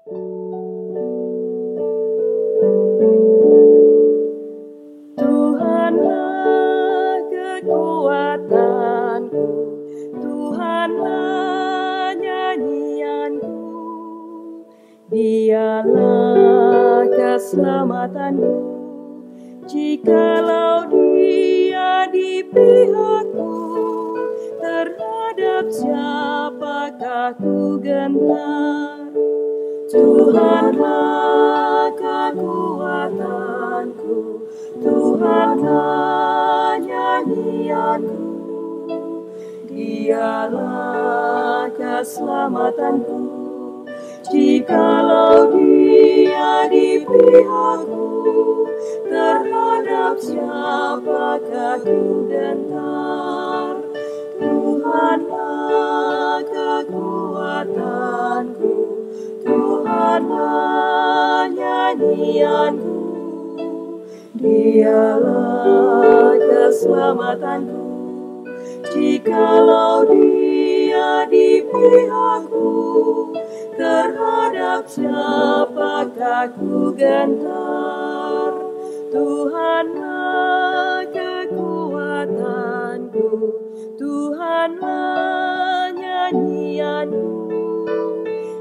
Tuhanlah kekuatanku, Tuhanlah nyanyianku, Dialah keselamatanku. Jikalau Dia di pihakku, terhadap siapakah ku gentar? Tuhanlah kekuatanku, Tuhanlah nyanyianku, Dialah keselamatanku. Jikalau Dia di pihakku, terhadap siapakah ku gentar? Tuhanlah kekuatanku, Tuhanlah nyanyianku, Dialah keselamatanku. Jikalau Dia di pihakku, terhadap siapakah ku gentar? Tuhanlah kekuatanku, Tuhanlah nyanyianku,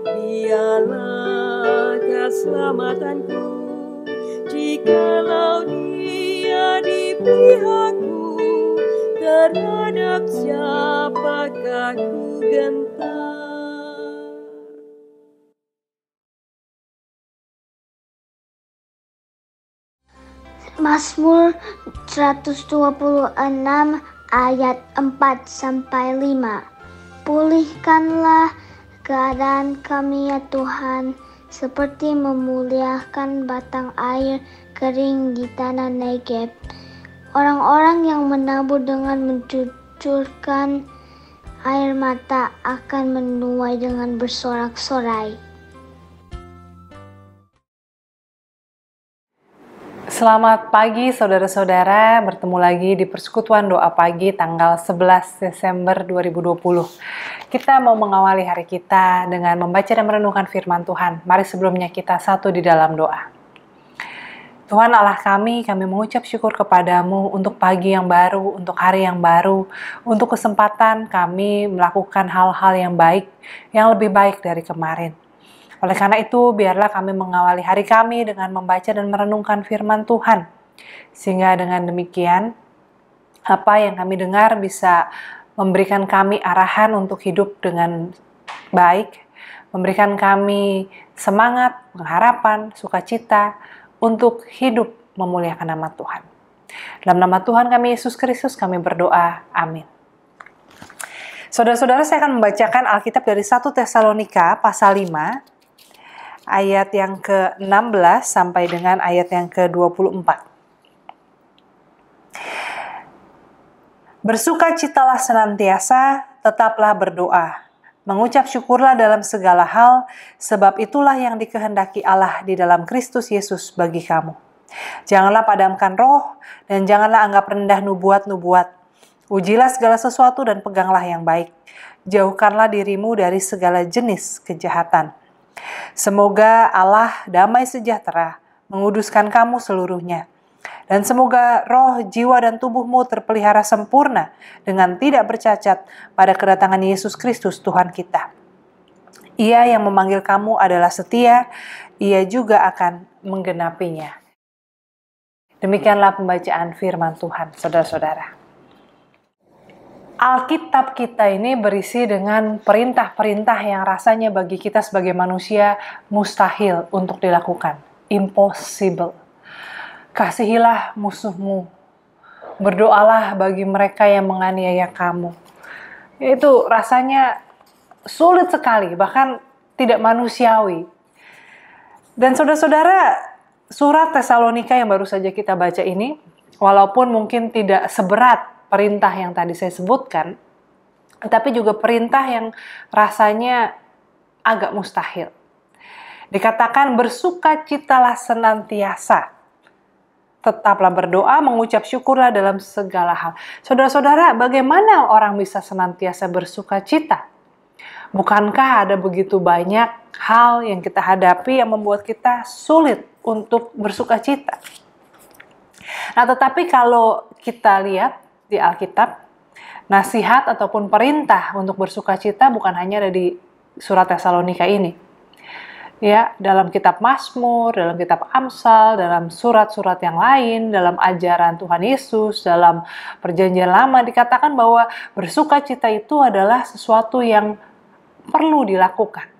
Dialah keselamatanku. Jikalau Dia di pihakku, terhadap siapakah ku gentar? Mazmur 126 ayat 4-5. Pulihkanlah keadaan kami ya Tuhan, seperti memuliakan batang air kering di tanah Negeb. Orang-orang yang menabur dengan mencucurkan air mata akan menuai dengan bersorak-sorai. Selamat pagi saudara-saudara, bertemu lagi di Persekutuan Doa Pagi tanggal 11 Desember 2020. Kita mau mengawali hari kita dengan membaca dan merenungkan firman Tuhan. Mari sebelumnya kita satu di dalam doa. Tuhan Allah kami mengucap syukur kepadamu untuk pagi yang baru, untuk hari yang baru, untuk kesempatan kami melakukan hal-hal yang baik, yang lebih baik dari kemarin. Oleh karena itu, biarlah kami mengawali hari kami dengan membaca dan merenungkan firman Tuhan. Sehingga dengan demikian, apa yang kami dengar bisa memberikan kami arahan untuk hidup dengan baik, memberikan kami semangat, pengharapan, sukacita untuk hidup memuliakan nama Tuhan. Dalam nama Tuhan kami Yesus Kristus kami berdoa. Amin. Saudara-saudara, saya akan membacakan Alkitab dari 1 Tesalonika pasal 5, ayat yang ke-16 sampai dengan ayat yang ke-24. Bersukacitalah senantiasa, tetaplah berdoa. Mengucap syukurlah dalam segala hal, sebab itulah yang dikehendaki Allah di dalam Kristus Yesus bagi kamu. Janganlah padamkan roh, dan janganlah anggap rendah nubuat-nubuat. Ujilah segala sesuatu dan peganglah yang baik. Jauhkanlah dirimu dari segala jenis kejahatan. Semoga Allah damai sejahtera menguduskan kamu seluruhnya. Dan semoga roh, jiwa, dan tubuhmu terpelihara sempurna dengan tidak bercacat pada kedatangan Yesus Kristus Tuhan kita. Ia yang memanggil kamu adalah setia, Ia juga akan menggenapinya. Demikianlah pembacaan firman Tuhan, saudara-saudara. Alkitab kita ini berisi dengan perintah-perintah yang rasanya bagi kita sebagai manusia mustahil untuk dilakukan. Impossible. Kasihilah musuhmu. Berdoalah bagi mereka yang menganiaya kamu. Itu rasanya sulit sekali, bahkan tidak manusiawi. Dan saudara-saudara, surat Tesalonika yang baru saja kita baca ini, walaupun mungkin tidak seberat perintah yang tadi saya sebutkan, tapi juga perintah yang rasanya agak mustahil. Dikatakan bersukacitalah senantiasa, tetaplah berdoa, mengucap syukurlah dalam segala hal. Saudara-saudara, bagaimana orang bisa senantiasa bersukacita? Bukankah ada begitu banyak hal yang kita hadapi yang membuat kita sulit untuk bersuka cita? Nah, tetapi kalau kita lihat di Alkitab, nasihat ataupun perintah untuk bersuka cita bukan hanya ada di surat Tesalonika ini. Ya, dalam kitab Mazmur, dalam kitab Amsal, dalam surat-surat yang lain, dalam ajaran Tuhan Yesus, dalam Perjanjian Lama dikatakan bahwa bersuka cita itu adalah sesuatu yang perlu dilakukan.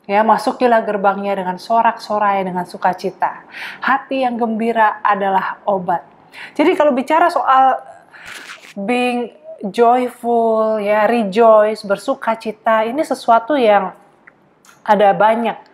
Ya, masukilah gerbangnya dengan sorak-sorai dengan sukacita. Hati yang gembira adalah obat. Jadi kalau bicara soal being joyful, ya, rejoice, bersuka cita, ini sesuatu yang ada banyak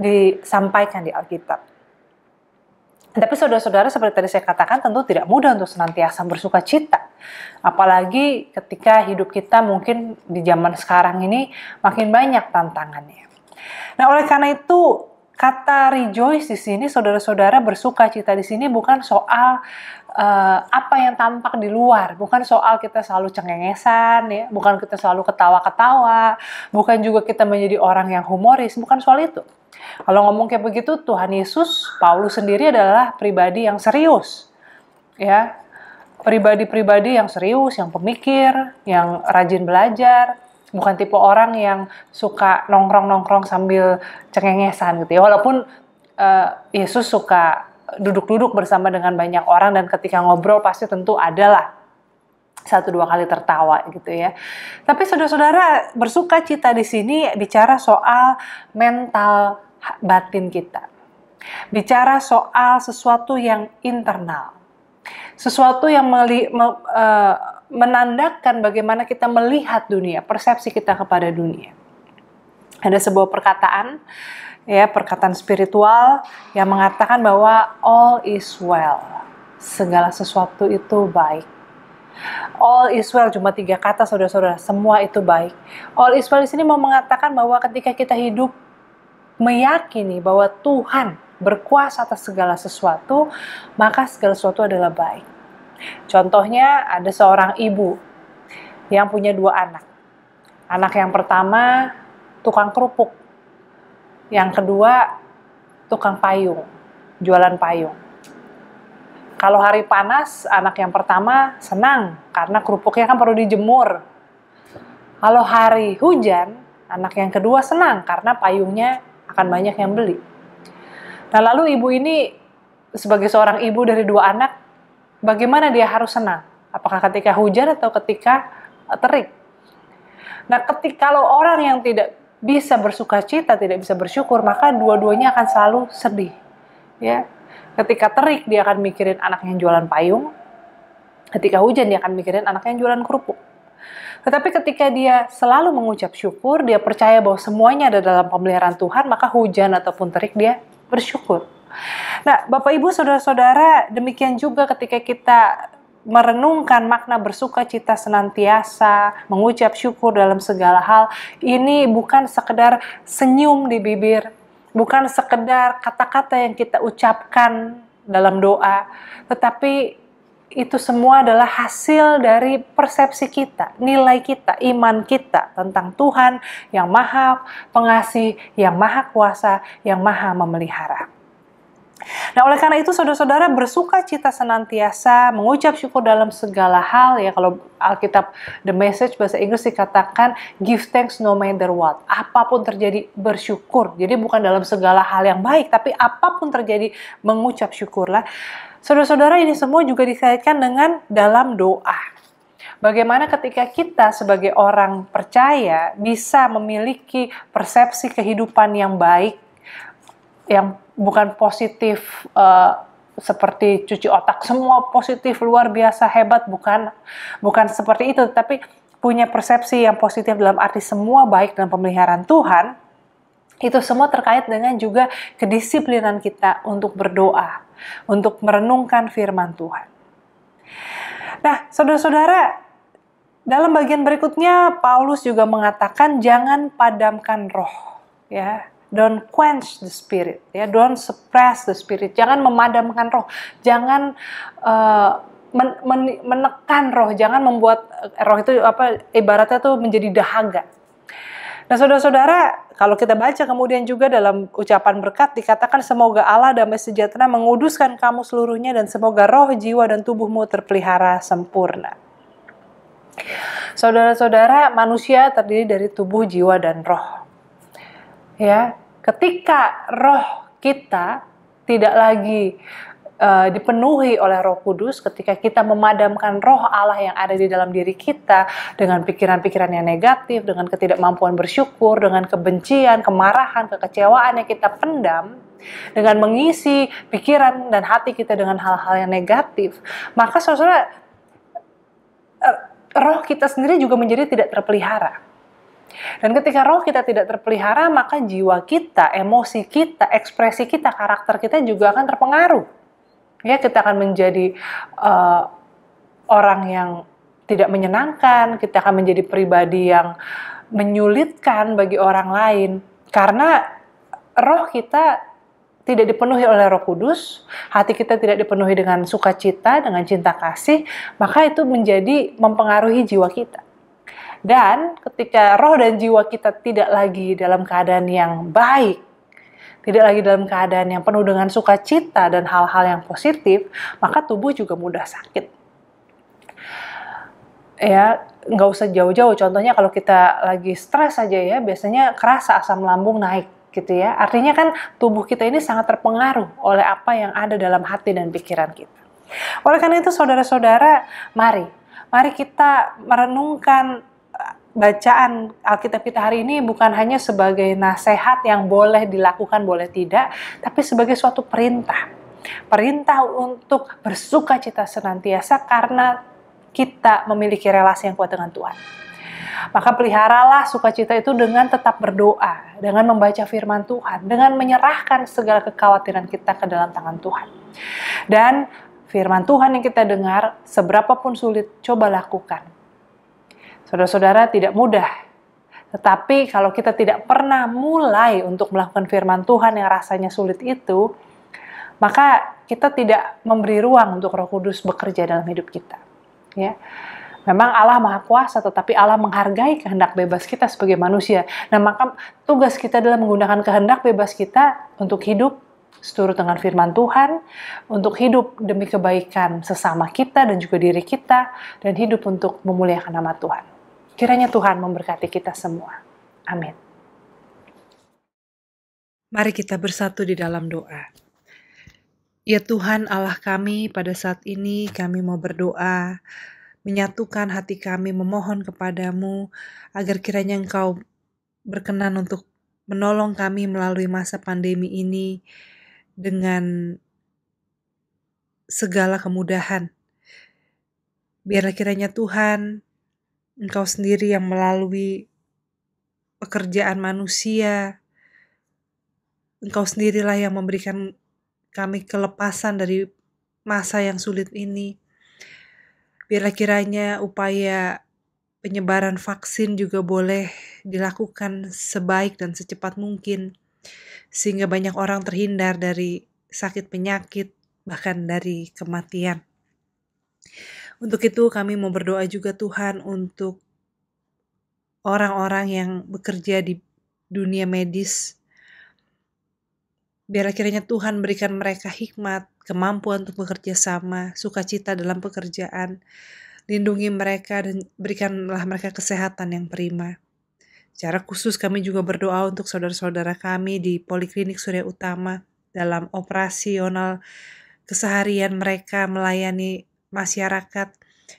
disampaikan di Alkitab. Tapi saudara-saudara, seperti tadi saya katakan, tentu tidak mudah untuk senantiasa bersuka cita. Apalagi ketika hidup kita mungkin di zaman sekarang ini makin banyak tantangannya. Nah, oleh karena itu, kata rejoice di sini, saudara-saudara, bersuka cita di sini bukan soal apa yang tampak di luar, bukan soal kita selalu cengengesan, ya, bukan kita selalu ketawa-ketawa, bukan juga kita menjadi orang yang humoris, bukan soal itu. Kalau ngomong kayak begitu, Tuhan Yesus, Paulus sendiri adalah pribadi yang serius, ya, pribadi-pribadi yang serius, yang pemikir, yang rajin belajar, bukan tipe orang yang suka nongkrong-nongkrong sambil cengengesan gitu ya. Walaupun Yesus suka duduk-duduk bersama dengan banyak orang dan ketika ngobrol pasti tentu adalah 1-2 kali tertawa gitu ya. Tapi saudara-saudara, bersuka cita di sini bicara soal mental batin kita. Bicara soal sesuatu yang internal. Sesuatu yang menandakan bagaimana kita melihat dunia, persepsi kita kepada dunia. Ada sebuah perkataan, ya, perkataan spiritual yang mengatakan bahwa all is well. Segala sesuatu itu baik. All is well, cuma 3 kata saudara-saudara, semua itu baik. All is well di sini mau mengatakan bahwa ketika kita hidup meyakini bahwa Tuhan berkuasa atas segala sesuatu, maka segala sesuatu adalah baik. Contohnya ada seorang ibu yang punya 2 anak. Anak yang pertama tukang kerupuk, yang kedua tukang payung, jualan payung. Kalau hari panas, anak yang pertama senang karena kerupuknya kan perlu dijemur. Kalau hari hujan, anak yang kedua senang karena payungnya akan banyak yang beli. Nah, lalu ibu ini sebagai seorang ibu dari 2 anak, bagaimana dia harus senang? Apakah ketika hujan atau ketika terik? Nah, kalau orang yang tidak bisa bersuka cita, tidak bisa bersyukur, maka dua-duanya akan selalu sedih. Ya, ketika terik dia akan mikirin anak yang jualan payung, ketika hujan dia akan mikirin anak yang jualan kerupuk. Tetapi ketika dia selalu mengucap syukur, dia percaya bahwa semuanya ada dalam pemeliharaan Tuhan, maka hujan ataupun terik dia bersyukur. Nah, Bapak Ibu, saudara-saudara, demikian juga ketika kita merenungkan makna bersuka cita senantiasa, mengucap syukur dalam segala hal, ini bukan sekedar senyum di bibir, bukan sekedar kata-kata yang kita ucapkan dalam doa, tetapi itu semua adalah hasil dari persepsi kita, nilai kita, iman kita tentang Tuhan yang Maha Pengasih, yang Maha Kuasa, yang Maha Memelihara. Nah, oleh karena itu saudara-saudara, bersuka cita senantiasa, mengucap syukur dalam segala hal, ya, kalau Alkitab The Message bahasa Inggris dikatakan give thanks no matter what. Apapun terjadi bersyukur. Jadi bukan dalam segala hal yang baik, tapi apapun terjadi mengucap syukurlah. Saudara-saudara, ini semua juga dikaitkan dengan dalam doa. Bagaimana ketika kita sebagai orang percaya bisa memiliki persepsi kehidupan yang baik, yang bukan positif seperti cuci otak, semua positif, luar biasa, hebat, bukan seperti itu, tapi punya persepsi yang positif dalam arti semua baik dalam pemeliharaan Tuhan. Itu semua terkait dengan juga kedisiplinan kita untuk berdoa, untuk merenungkan firman Tuhan. Nah, saudara-saudara, dalam bagian berikutnya Paulus juga mengatakan jangan padamkan roh, ya. Don't quench the spirit, ya. Don't suppress the spirit. Jangan memadamkan roh. Jangan menekan roh. Jangan membuat roh itu ibaratnya tuh menjadi dahaga. Nah saudara-saudara, kalau kita baca kemudian juga dalam ucapan berkat dikatakan semoga Allah damai sejahtera menguduskan kamu seluruhnya dan semoga roh, jiwa, dan tubuhmu terpelihara sempurna. Saudara-saudara, manusia terdiri dari tubuh, jiwa, dan roh. Ya, ketika roh kita tidak lagi dipenuhi oleh Roh Kudus, ketika kita memadamkan roh Allah yang ada di dalam diri kita dengan pikiran-pikiran yang negatif, dengan ketidakmampuan bersyukur, dengan kebencian, kemarahan, kekecewaan yang kita pendam, dengan mengisi pikiran dan hati kita dengan hal-hal yang negatif, maka saudara, roh kita sendiri juga menjadi tidak terpelihara. Dan ketika roh kita tidak terpelihara, maka jiwa kita, emosi kita, ekspresi kita, karakter kita juga akan terpengaruh. Ya, kita akan menjadi orang yang tidak menyenangkan, kita akan menjadi pribadi yang menyulitkan bagi orang lain. Karena roh kita tidak dipenuhi oleh Roh Kudus, hati kita tidak dipenuhi dengan sukacita, dengan cinta kasih, maka itu menjadi mempengaruhi jiwa kita. Dan ketika roh dan jiwa kita tidak lagi dalam keadaan yang baik, tidak lagi dalam keadaan yang penuh dengan sukacita dan hal-hal yang positif, maka tubuh juga mudah sakit. Ya, nggak usah jauh-jauh. Contohnya kalau kita lagi stres saja ya, biasanya kerasa asam lambung naik, gitu ya. Artinya kan tubuh kita ini sangat terpengaruh oleh apa yang ada dalam hati dan pikiran kita. Oleh karena itu, saudara-saudara, mari kita merenungkan bacaan Alkitab kita hari ini bukan hanya sebagai nasihat yang boleh dilakukan, boleh tidak, tapi sebagai suatu perintah. Perintah untuk bersukacita senantiasa karena kita memiliki relasi yang kuat dengan Tuhan. Maka peliharalah sukacita itu dengan tetap berdoa, dengan membaca firman Tuhan, dengan menyerahkan segala kekhawatiran kita ke dalam tangan Tuhan. Dan firman Tuhan yang kita dengar, seberapapun sulit, coba lakukan. Saudara-saudara, tidak mudah. Tetapi kalau kita tidak pernah mulai untuk melakukan firman Tuhan yang rasanya sulit itu, maka kita tidak memberi ruang untuk Roh Kudus bekerja dalam hidup kita. Ya. Memang Allah Maha Kuasa, tetapi Allah menghargai kehendak bebas kita sebagai manusia. Nah, maka tugas kita adalah menggunakan kehendak bebas kita untuk hidup seturut dengan firman Tuhan, untuk hidup demi kebaikan sesama kita dan juga diri kita, dan hidup untuk memuliakan nama Tuhan. Kiranya Tuhan memberkati kita semua. Amin. Mari kita bersatu di dalam doa. Ya Tuhan Allah kami, pada saat ini kami mau berdoa, menyatukan hati kami, memohon kepadamu, agar kiranya Engkau berkenan untuk menolong kami melalui masa pandemi ini dengan segala kemudahan. Biarlah kiranya Tuhan, Engkau sendiri yang melalui pekerjaan manusia, Engkau sendirilah yang memberikan kami kelepasan dari masa yang sulit ini. Biarlah kiranya upaya penyebaran vaksin juga boleh dilakukan sebaik dan secepat mungkin, sehingga banyak orang terhindar dari sakit penyakit, bahkan dari kematian. Untuk itu kami mau berdoa juga Tuhan untuk orang-orang yang bekerja di dunia medis. Biarlah kiranya Tuhan berikan mereka hikmat, kemampuan untuk bekerja sama, sukacita dalam pekerjaan. Lindungi mereka dan berikanlah mereka kesehatan yang prima. Secara khusus kami juga berdoa untuk saudara-saudara kami di Poliklinik Surya Utama dalam operasional keseharian mereka melayani masyarakat.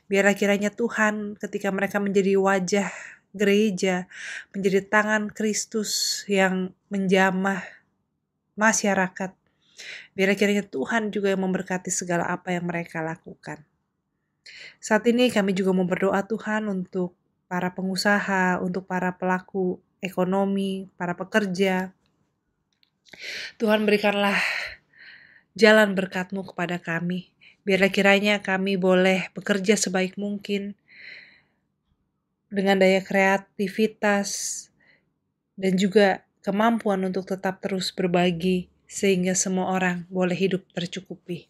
Biarlah kiranya Tuhan ketika mereka menjadi wajah gereja, menjadi tangan Kristus yang menjamah masyarakat. Biarlah kiranya Tuhan juga yang memberkati segala apa yang mereka lakukan. Saat ini kami juga mau berdoa Tuhan untuk para pengusaha, untuk para pelaku ekonomi, para pekerja. Tuhan berikanlah jalan berkat-Mu kepada kami. Biarlah kiranya kami boleh bekerja sebaik mungkin dengan daya kreativitas dan juga kemampuan untuk tetap terus berbagi sehingga semua orang boleh hidup tercukupi.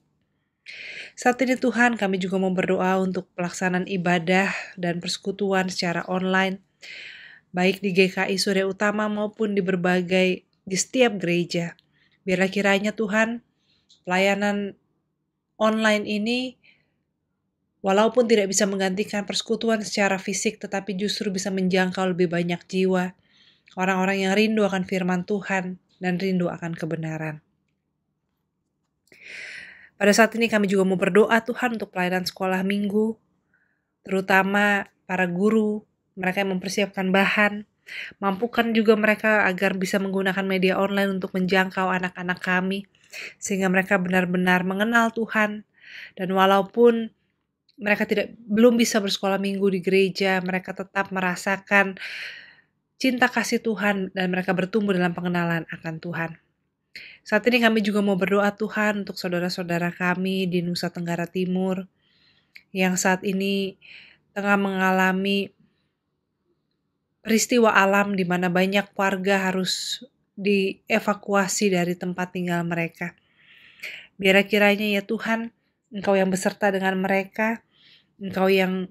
Saat ini Tuhan kami juga mau berdoa untuk pelaksanaan ibadah dan persekutuan secara online. baik di GKI Surya Utama maupun di setiap gereja. Biarlah kiranya Tuhan, pelayanan online ini walaupun tidak bisa menggantikan persekutuan secara fisik, tetapi justru bisa menjangkau lebih banyak jiwa. Orang-orang yang rindu akan firman Tuhan dan rindu akan kebenaran. Pada saat ini kami juga mau berdoa Tuhan untuk pelayanan sekolah minggu, terutama para guru, mereka yang mempersiapkan bahan, mampukan juga mereka agar bisa menggunakan media online untuk menjangkau anak-anak kami, sehingga mereka benar-benar mengenal Tuhan. Dan walaupun mereka belum bisa bersekolah minggu di gereja, mereka tetap merasakan cinta kasih Tuhan dan mereka bertumbuh dalam pengenalan akan Tuhan. Saat ini kami juga mau berdoa Tuhan untuk saudara-saudara kami di Nusa Tenggara Timur yang saat ini tengah mengalami peristiwa alam di mana banyak warga harus dievakuasi dari tempat tinggal mereka. Biar kiranya ya Tuhan, Engkau yang beserta dengan mereka, Engkau yang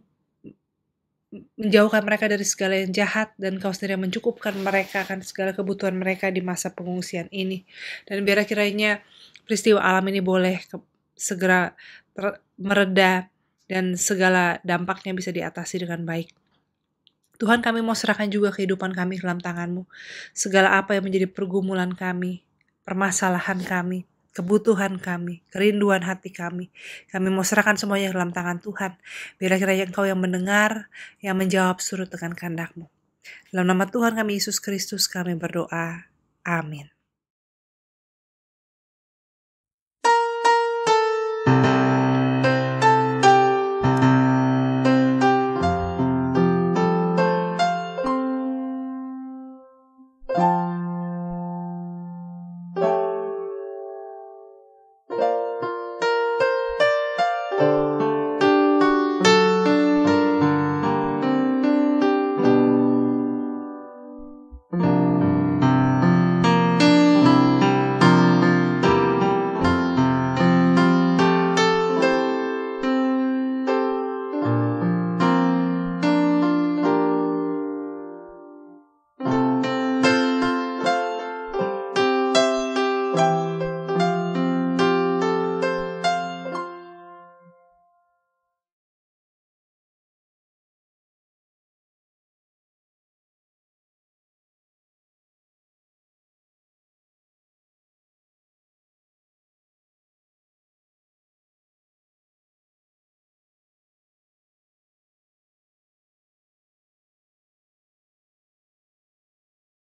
menjauhkan mereka dari segala yang jahat, dan Engkau sendiri yang mencukupkan mereka akan segala kebutuhan mereka di masa pengungsian ini. Dan biar kiranya peristiwa alam ini boleh segera mereda dan segala dampaknya bisa diatasi dengan baik. Tuhan, kami mau serahkan juga kehidupan kami ke dalam tangan-Mu. Segala apa yang menjadi pergumulan kami, permasalahan kami, kebutuhan kami, kerinduan hati kami mau serahkan semuanya ke dalam tangan Tuhan. Biar kiranya Engkau yang mendengar, yang menjawab surut dengan kehendak-Mu. Dalam nama Tuhan kami Yesus Kristus kami berdoa. Amin.